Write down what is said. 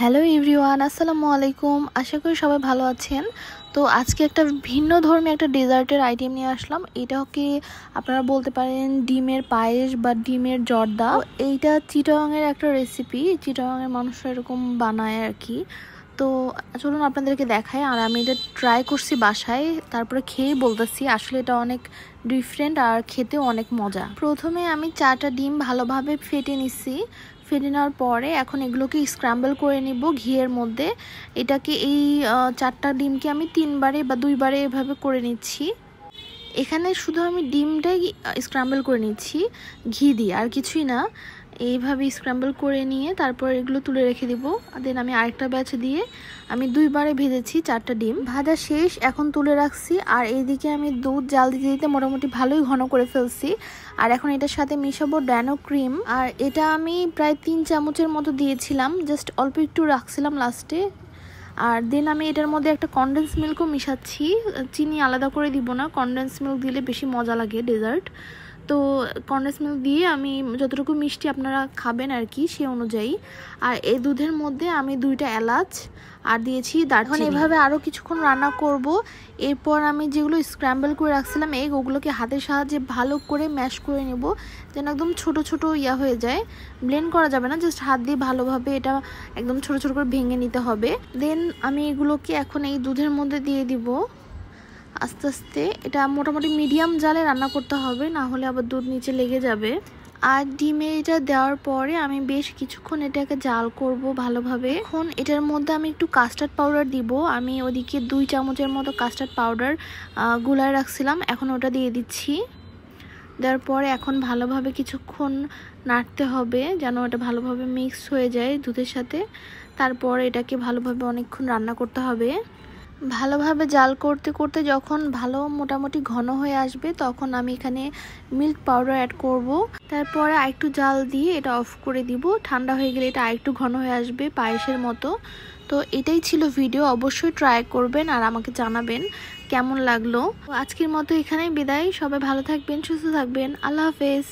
Hello everyone, আসসালামু আলাইকুম। আশা করি সবাই ভালো আছেন। তো আজকে একটা ভিন্ন ধর্মী একটা ডেজার্টের আইটেম নিয়ে আসলাম। এটাকে আপনারা বলতে পারেন ডিমের পায়েস বা ডিমের জর্দা। এইটা চিটাগাংয়ের একটা রেসিপি, চিটাগাংয়ের মানুষরা এরকম বানায় আর কি। তো চলুন আপনাদেরকে দেখাই। আর আমি এটা ট্রাই করছি বাসায়, তারপরে খেয়েই বলতেছি আসলে এটা অনেক ডিফারেন্ট আর খেতেও অনেক মজা। প্রথমে আমি 4টা ডিম ভালোভাবে ফেটে নিছি। ফেটে নেওয়ার পরে এখন এগুলোকে স্ক্র্যাম্বল করে নিব ঘিয়ের মধ্যে। এটাকে এই 4টা ডিমকে আমি 3বারে বা 2বারে এভাবে করে নিচ্ছি। এখানে শুধু আমি ডিমটাই স্ক্র্যাম্বল করে নিচ্ছি ঘি দিয়ে, আর কিছুই না। এইভাবে স্ক্র্যাম্বল করে নিয়ে তারপর এগুলো তুলে রেখে দিব। দেন আমি আরেকটা ব্যাচ দিয়ে আমি 2বারে ভেজেছি 4টা ডিম। ভাজা শেষ, এখন তুলে রাখছি। আর এইদিকে আমি দুধ জাল দিতে দিতে মোটামুটি ভালোই ঘন করে ফেলছি। আর এখন এটার সাথে মিশাবো ড্যানো ক্রিম। আর এটা আমি প্রায় 3 চামচের মতো দিয়েছিলাম, জাস্ট অল্প একটু রাখছিলাম লাস্টে। আর দেন আমি এটার মধ্যে একটা কনডেন্স মিল্কও মিশাচ্ছি। চিনি আলাদা করে দিব না, কনডেন্স মিল্ক দিলে বেশি মজা লাগে ডেজার্ট। তো কনডেন্স মিল্ক দিয়ে আমি যতটুকু মিষ্টি আপনারা খাবেন আর কি সেই অনুযায়ী। আর এই দুধের মধ্যে আমি 2টা এলাচ আর দিয়েছি দারচিনি। এভাবে আরও কিছুক্ষণ রান্না করব। এরপর আমি যেগুলো স্ক্র্যাম্বল করে রাখছিলাম এগ, ওগুলোকে হাতের সাহায্যে ভালো করে ম্যাশ করে নেব, যেন একদম ছোট ছোট হয়ে যায়। ব্লেন্ড করা যাবে না, জাস্ট হাত দিয়ে ভালোভাবে এটা একদম ছোট ছোট করে ভেঙে নিতে হবে। দেন আমি এগুলোকে এখন এই দুধের মধ্যে দিয়ে দিব আস্তে আস্তে। এটা মোটামুটি মিডিয়াম জালে রান্না করতে হবে, না হলে আবার দুধ নিচে লেগে যাবে। আর ডিমে এটা দেওয়ার পরে আমি বেশ কিছুক্ষণ এটাকে জাল করব ভালোভাবে। এখন এটার মধ্যে আমি একটু কাস্টার্ড পাউডার দিব। আমি ওদিকে 2 চামচের মতো কাস্টার্ড পাউডার গুলায় রাখছিলাম, এখন ওটা দিয়ে দিচ্ছি। দেওয়ার পরে এখন ভালোভাবে কিছুক্ষণ নাড়তে হবে যেন এটা ভালোভাবে মিক্স হয়ে যায় দুধের সাথে। তারপর এটাকে ভালোভাবে অনেকক্ষণ রান্না করতে হবে। ভালোভাবে জাল করতে করতে যখন ভালো মোটামুটি ঘন হয়ে আসবে তখন আমি এখানে মিল্ক পাউডার অ্যাড করব। তারপরে আরেকটু জাল দিয়ে এটা অফ করে দিব। ঠান্ডা হয়ে গেলে এটা আরেকটু ঘন হয়ে আসবে পায়েসের মতো। তো এটাই ছিল ভিডিও, অবশ্যই ট্রাই করবেন আর আমাকে জানাবেন কেমন লাগলো। আজকের মতো এখানেই বিদায়। সবাই ভালো থাকবেন, সুস্থ থাকবেন। আল্লাহ হাফেজ।